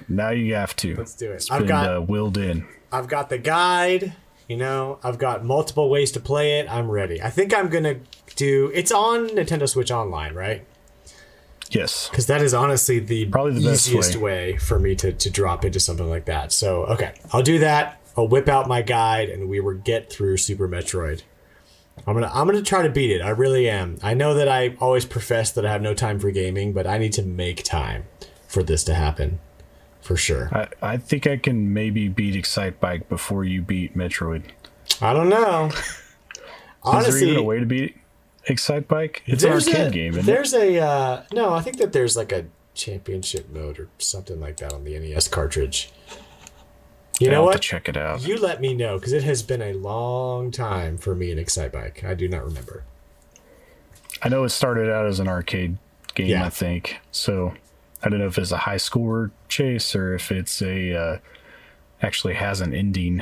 Now you have to. Let's do it. It's been willed in. I've got the guide. I've got multiple ways to play it. I'm ready. I think I'm gonna do. It's on Nintendo Switch Online, right? Yes. Because that is honestly probably the easiest best way for me to drop into something like that. So okay, I'll do that. I'll whip out my guide, and we will get through Super Metroid. I'm gonna try to beat it. I really am. I know that I always profess that I have no time for gaming, but I need to make time for this to happen, for sure. I think I can maybe beat Excite Bike before you beat Metroid. I don't know. Honestly, is there even a way to beat Excite Bike? It's an arcade game, isn't it? No, I think that there's like a championship mode or something like that on the NES cartridge. You know what? Have to check it out. You let me know, because it has been a long time for me in Excite Bike. I do not remember. I know it started out as an arcade game, I think. So I don't know if it's a high score chase or if it's actually has an ending.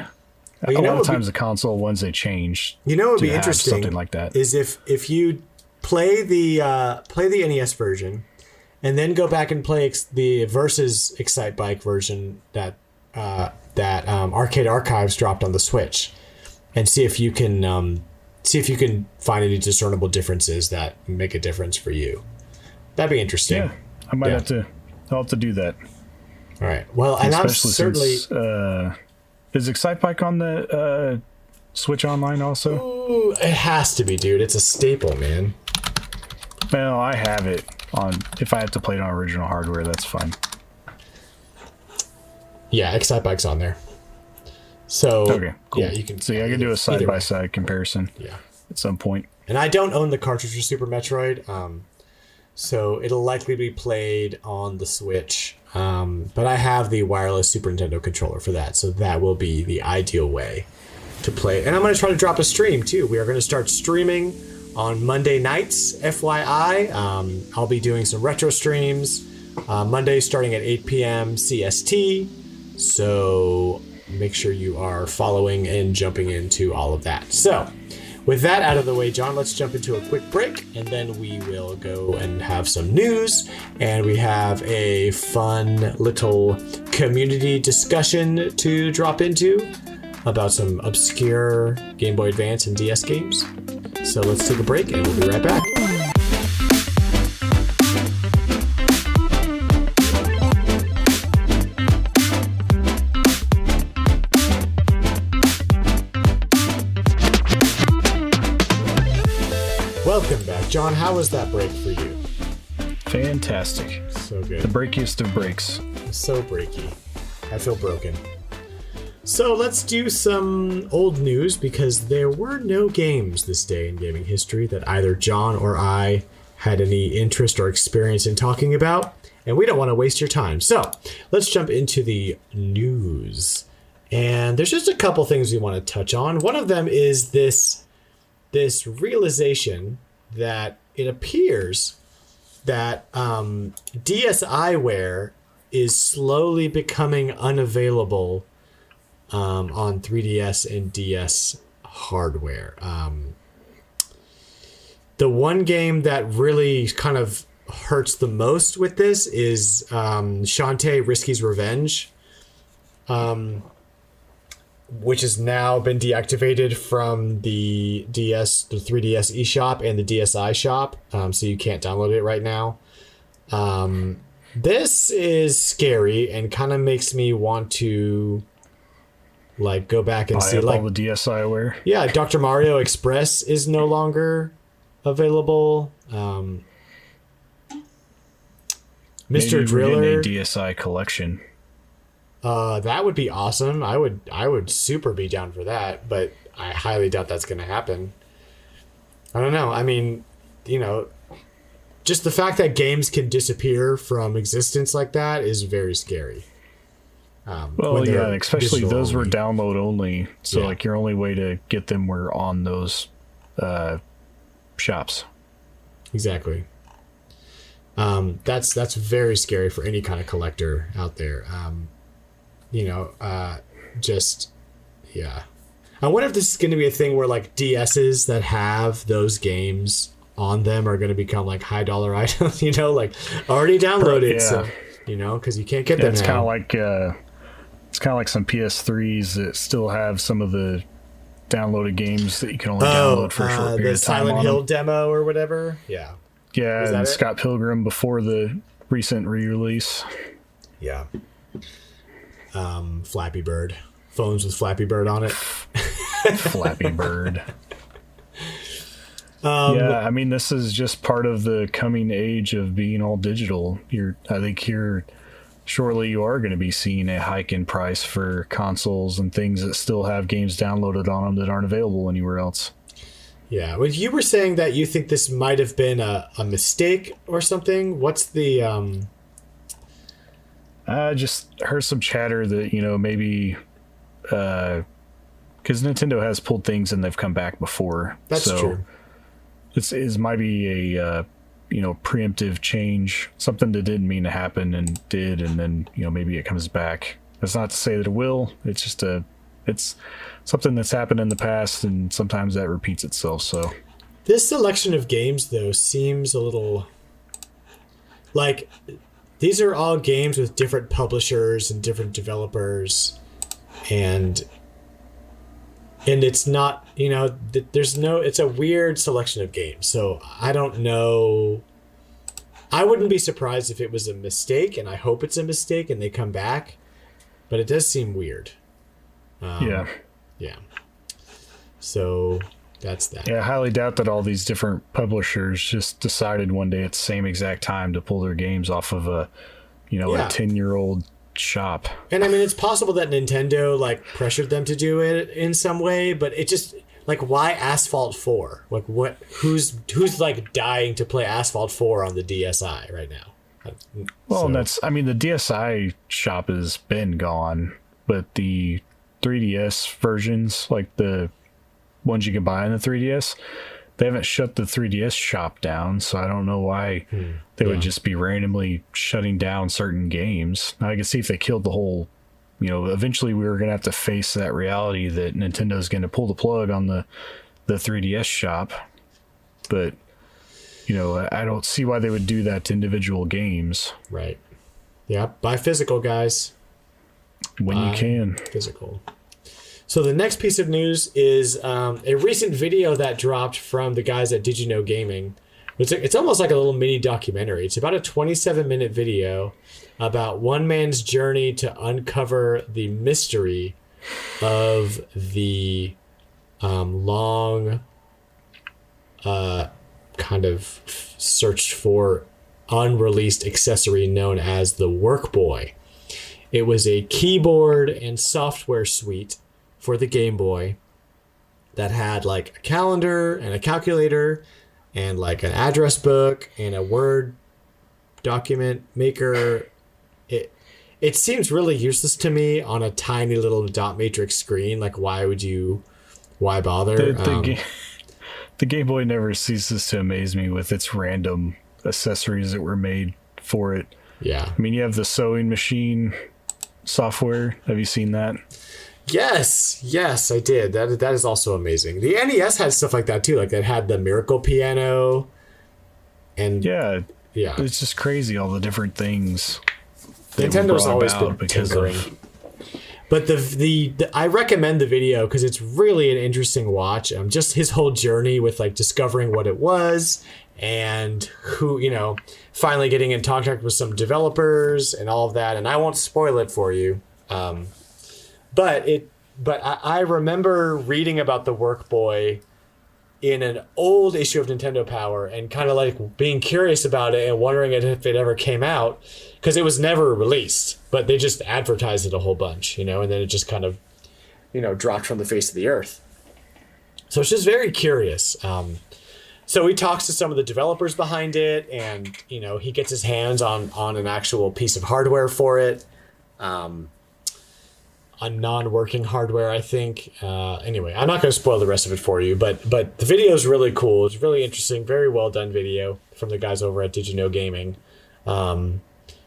Well, a lot of times the console ones they change. What would be interesting something like that is if you play the NES version and then go back and play the Versus Excite Bike version that Arcade Archives dropped on the Switch, and see if you can find any discernible differences that make a difference for you. That'd be interesting. Yeah, I might have to. I'll have to do that. All right. Well, and I'm certainly. Is Excite Bike on the Switch Online also? Ooh, it has to be, dude. It's a staple, man. Well, I have it on. If I have to play it on original hardware, that's fine. Yeah, Excite Bike's on there. So okay, cool. Yeah, you can. So I can do a side by side comparison. Yeah. At some point. And I don't own the cartridge for Super Metroid, so it'll likely be played on the Switch. But I have the wireless Super Nintendo controller for that, so that will be the ideal way to play. And I'm going to try to drop a stream too. We are going to start streaming on Monday nights, FYI. I'll be doing some retro streams Monday starting at 8 p.m. CST. So make sure you are following and jumping into all of that. So with that out of the way, John, let's jump into a quick break, and then we will go and have some news, and we have a fun little community discussion to drop into about some obscure Game Boy Advance and DS games. So let's take a break, and we'll be right back. Welcome back. John, how was that break for you? Fantastic. So good. The breakiest of breaks. So breaky. I feel broken. So let's do some old news, because there were no games this day in gaming history that either John or I had any interest or experience in talking about, and we don't want to waste your time. So let's jump into the news. And there's just a couple things we want to touch on. One of them is this realization that it appears that DSiware is slowly becoming unavailable on 3DS and DS hardware. The one game that really kind of hurts the most with this is Shantae Risky's Revenge, which has now been deactivated from the 3DS eShop and the DSi shop, so you can't download it right now. This is scary and kind of makes me want to like go back and Buy see up like all the DSiware. Yeah, Dr. Mario Express is no longer available. Mr. Maybe Driller, we're getting a DSi collection. that would be awesome. I would super be down for that, but I highly doubt that's going to happen. I don't know. I mean, just the fact that games can disappear from existence like that is very scary. Well, yeah, especially those were only. download only. So, Yeah. like, your only way to get them were on those shops. Exactly. That's very scary for any kind of collector out there. Yeah. I wonder if this is going to be a thing where like DSs that have those games on them are going to become like high dollar items, like already downloaded. Yeah. So, because you can't get them It's now. kind of like some PS3s that still have some of the downloaded games that you can only download for a short period the of time. Silent on Hill them. demo or whatever. Yeah. Yeah, Is that and it? Scott Pilgrim before the recent re-release. Yeah. Flappy Bird. Phones with Flappy Bird on it. Flappy Bird. Yeah, I mean, this is just part of the coming age of being all digital. I think shortly you are going to be seeing a hike in price for consoles and things that still have games downloaded on them that aren't available anywhere else. Yeah, well, you were saying that you think this might have been a mistake or something. What's the I just heard some chatter that, maybe because Nintendo has pulled things and they've come back before. That's true. It might be a preemptive change, something that didn't mean to happen and did, and then maybe it comes back. That's not to say that it will. It's just it's something that's happened in the past, and sometimes that repeats itself. So This selection of games, though, seems a little like these are all games with different publishers and different developers, and it's not, it's a weird selection of games. So I don't know. I wouldn't be surprised if it was a mistake, and I hope it's a mistake and they come back, but it does seem weird. yeah. So that's that. Yeah, I highly doubt that all these different publishers just decided one day at the same exact time to pull their games off of a 10-year-old shop. And I mean, it's possible that Nintendo like pressured them to do it in some way, but it just like, why Asphalt 4? Like, what? Who's like dying to play Asphalt 4 on the DSi right now? Well, and the DSi shop has been gone, but the 3DS versions, like the ones you can buy on the 3DS, they haven't shut the 3DS shop down, so I don't know why they would just be randomly shutting down certain games. Now, I can see if they killed the whole, eventually we were going to have to face that reality that Nintendo's going to pull the plug on the 3DS shop. But, I don't see why they would do that to individual games. Right. Yeah, buy physical, guys. When you can. Physical. So the next piece of news is a recent video that dropped from the guys at Did You Know Gaming. It's almost like a little mini documentary. It's about a 27-minute video about one man's journey to uncover the mystery of the long kind kind of searched for unreleased accessory known as the Workboy. It was a keyboard and software suite for the Game Boy that had like a calendar and a calculator and like an address book and a Word document maker. It seems really useless to me on a tiny little dot matrix screen. Like, why bother? The Game Boy never ceases to amaze me with its random accessories that were made for it. Yeah. I mean, you have the sewing machine software. Have you seen that? Yes, I did. That is also amazing. The NES had stuff like that too. Like that had the Miracle Piano, and yeah, it's just crazy all the different things. Nintendo's always been tinkering. But the I recommend the video because it's really an interesting watch. Just his whole journey with like discovering what it was and who, finally getting in contact with some developers and all of that. And I won't spoil it for you. But I remember reading about the Workboy in an old issue of Nintendo Power and kind of like being curious about it and wondering if it ever came out, because it was never released, but they just advertised it a whole bunch, and then it just kind of, dropped from the face of the earth. So it's just very curious. So he talks to some of the developers behind it, and, he gets his hands on an actual piece of hardware for it. A non-working hardware, I think. Anyway, I'm not going to spoil the rest of it for you, but the video is really cool. It's really interesting, very well done video from the guys over at Did You Know Gaming.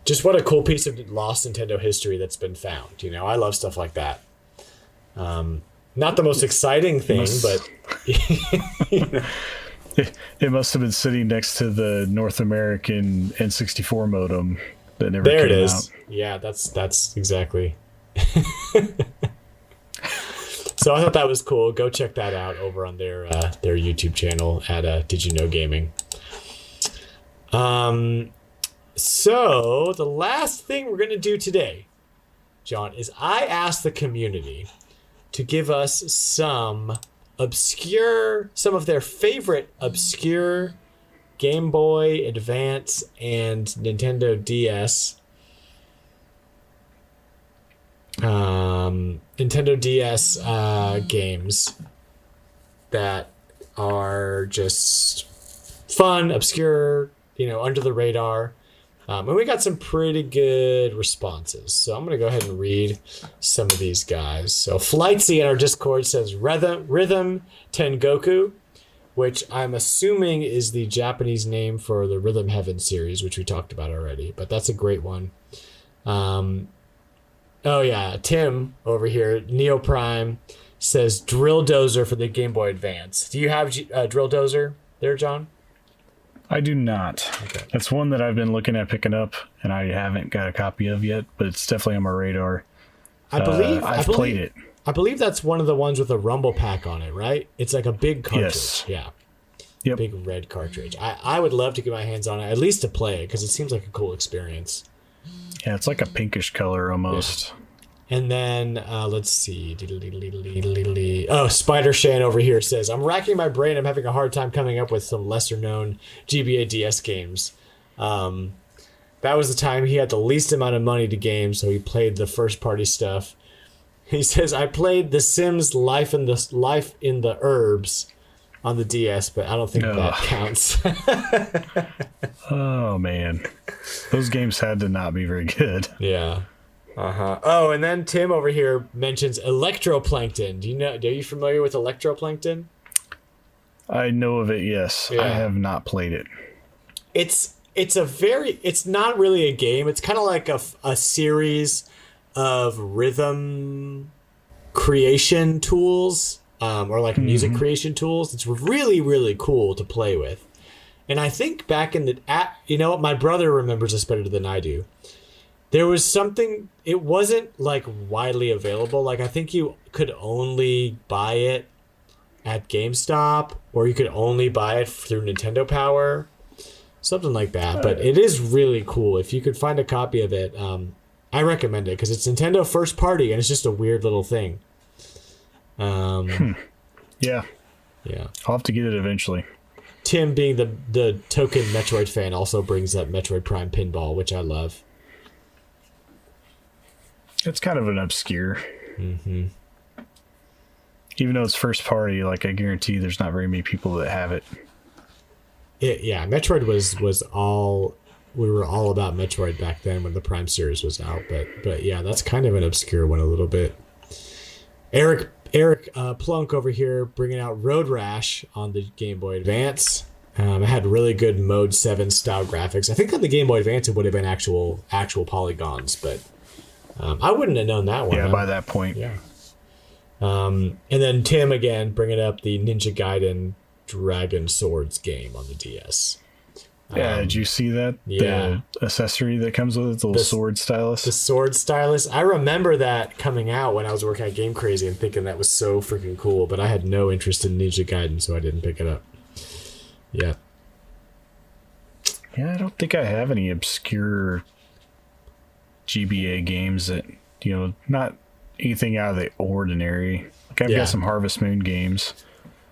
Just what a cool piece of lost Nintendo history that's been found. I love stuff like that. Not the most exciting thing, but it must have been sitting next to the North American N64 modem that never there came it is. out. Yeah, that's exactly. So I thought that was cool. Go check that out over on their YouTube channel at Did You Know Gaming. So the last thing we're going to do today, John, is I asked the community to give us some of their favorite obscure Game Boy Advance and Nintendo DS games that are just fun, obscure, under the radar. And we got some pretty good responses. So I'm going to go ahead and read some of these guys. So Flightsy in our Discord says Rhythm Tengoku, which I'm assuming is the Japanese name for the Rhythm Heaven series, which we talked about already. But that's a great one. Oh yeah, Tim over here, Neo Prime, says Drill Dozer for the Game Boy Advance. Do you have Drill Dozer there, John? I do not. Okay. That's one that I've been looking at picking up, and I haven't got a copy of yet, but it's definitely on my radar. I've played it. I believe that's one of the ones with a rumble pack on it, right? It's like a big cartridge. Yes. Yeah. Yep. Big red cartridge. I would love to get my hands on it, at least to play it, because it seems like a cool experience. Yeah, it's like a pinkish color almost. Yeah. And then, let's see. Oh, Spider Shan over here says, I'm racking my brain. I'm having a hard time coming up with some lesser-known GBA DS games. That was the time he had the least amount of money to game, so he played the first-party stuff. He says, I played The Sims Life in the Herbs on the DS, but I don't think that counts. Oh, man. Those games had to not be very good. Yeah. Uh-huh. Oh, and then Tim over here mentions Electroplankton. Are you familiar with Electroplankton? I know of it, yes. Yeah. I have not played it. It's not really a game. It's kind of like a series of rhythm creation tools, or like music creation tools. It's really, really cool to play with. And I think back in my brother remembers this better than I do. There was something, it wasn't like widely available. Like I think you could only buy it at GameStop, or you could only buy it through Nintendo Power, something like that. But it is really cool. If you could find a copy of it, I recommend it because it's Nintendo first party and it's just a weird little thing. Yeah. Yeah. I'll have to get it eventually. Tim, being the token Metroid fan, also brings up Metroid Prime Pinball, which I love. It's kind of an obscure. Mm-hmm. Even though it's first party, like, I guarantee there's not very many people that have it. Yeah, Metroid was all... We were all about Metroid back then when the Prime series was out. But yeah, that's kind of an obscure one a little bit. Eric Plunk over here bringing out Road Rash on the Game Boy Advance. It had really good Mode 7 style graphics. I think on the Game Boy Advance it would have been actual polygons, but I wouldn't have known that one. Yeah, by that point. Yeah. And then Tim again bringing up the Ninja Gaiden Dragon Swords game on the DS. Yeah, did you see that? Yeah. The accessory that comes with it, the little sword stylus? The sword stylus. I remember that coming out when I was working at Game Crazy and thinking that was so freaking cool, but I had no interest in Ninja Gaiden, so I didn't pick it up. Yeah. Yeah, I don't think I have any obscure GBA games that, not anything out of the ordinary. Like, I've got some Harvest Moon games.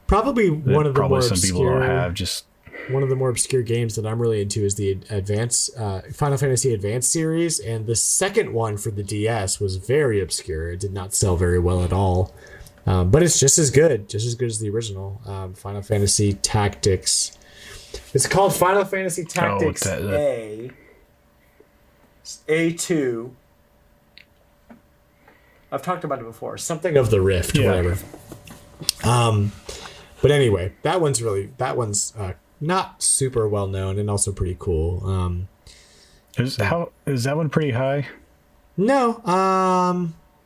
Probably one of the more some obscure... people don't have, just... One of the more obscure games that I'm really into is the Final Fantasy Advance series, and the second one for the DS was very obscure. It did not sell very well at all, but it's just as good as the original. Final Fantasy Tactics. It's called Final Fantasy Tactics A2. I've talked about it before. Something of the Rift, whatever. But anyway, that one's not super well known and also pretty cool. Is that one pretty high? No.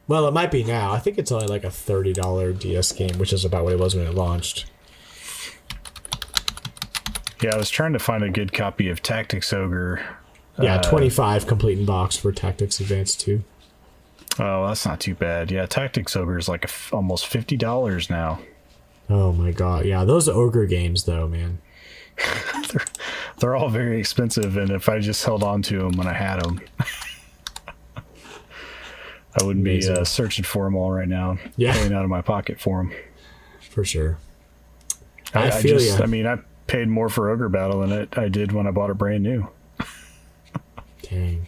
Well, it might be now. I think it's only like a $30 DS game, which is about what it was when it launched. Yeah, I was trying to find a good copy of Tactics Ogre. Yeah, 25 complete in box for Tactics Advance 2. Oh, that's not too bad. Yeah, Tactics Ogre is like almost $50 now. Oh my god. Yeah, those Ogre games though, man. They're all very expensive, and if I just held on to them when I had them, I wouldn't be searching for them all right now. Yeah, paying out of my pocket for them. For sure. I feel you. I mean, I paid more for Ogre Battle than I did when I bought it brand new. Dang.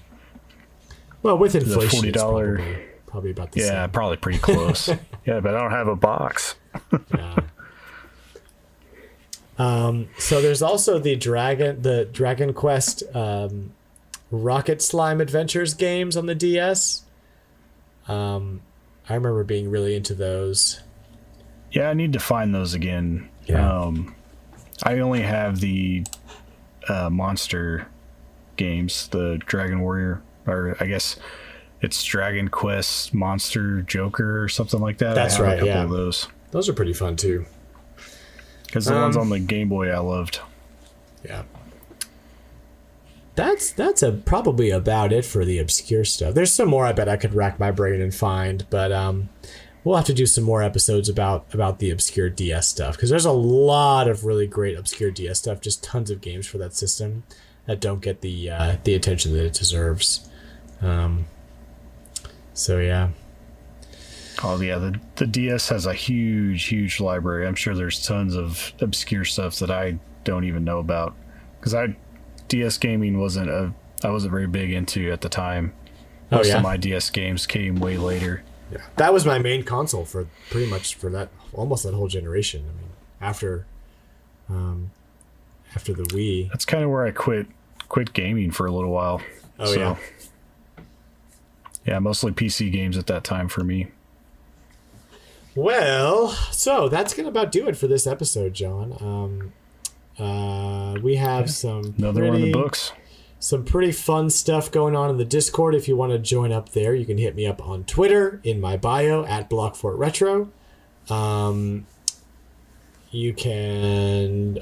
Well, with inflation, $40, it's probably about the same. Yeah, probably pretty close. Yeah, but I don't have a box. Yeah. So there's also the Dragon Quest Rocket Slime Adventures games on the DS. I remember being really into those. Yeah, I need to find those again. Yeah. I only have the monster games, the Dragon Warrior, or I guess it's Dragon Quest Monster Joker or something like that. That's right. A couple of those. Those are pretty fun too. Because the ones on the Game Boy I loved. Yeah. That's probably about it for the obscure stuff. There's some more I bet I could rack my brain and find, but we'll have to do some more episodes about the obscure DS stuff, because there's a lot of really great obscure DS stuff, just tons of games for that system that don't get the attention that it deserves. So yeah. Oh yeah, the DS has a huge library. I'm sure there's tons of obscure stuff that I don't even know about, because DS gaming I wasn't very big into at the time. Most of my DS games came way later. Yeah, that was my main console for pretty much for that almost that whole generation. I mean, after the Wii. That's kind of where I quit gaming for a little while. Oh yeah. Yeah, mostly PC games at that time for me. Well, so that's gonna about do it for this episode, John. We have another one in the books. Some pretty fun stuff going on in the Discord. If you want to join up there, you can hit me up on Twitter in my bio at BlockfortRetro. You can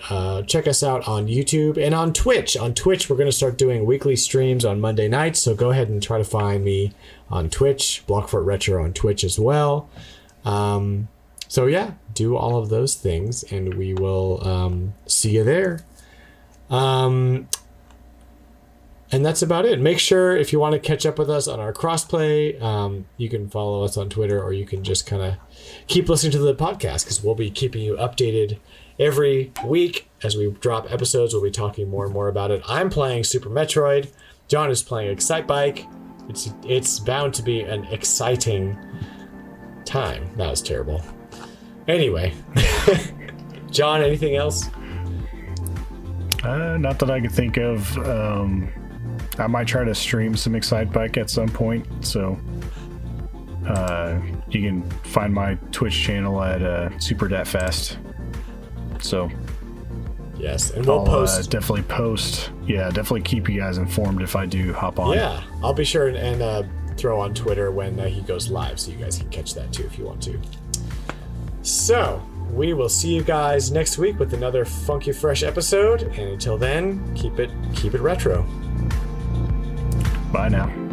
check us out on YouTube and on Twitch. On Twitch, we're going to start doing weekly streams on Monday nights, so go ahead and try to find me on Twitch, BlockfortRetro on Twitch as well. So yeah, do all of those things, and we will see you there. And that's about it. Make sure if you want to catch up with us on our crossplay, you can follow us on Twitter, or you can just kind of keep listening to the podcast, because we'll be keeping you updated every week as we drop episodes. We'll be talking more and more about it. I'm playing Super Metroid. John is playing Excite Bike. It's bound to be an exciting time. That was terrible. Anyway, John, anything else? Not that I could think of. I might try to stream some Excite Bike at some point. So you can find my Twitch channel at SuperDatFast. So yes, and we'll post. Definitely post. Yeah, definitely keep you guys informed if I do hop on. Yeah, I'll be sure and throw on Twitter when he goes live, so you guys can catch that too if you want to. So we will see you guys next week with another funky fresh episode, and until then, keep it retro. Bye now.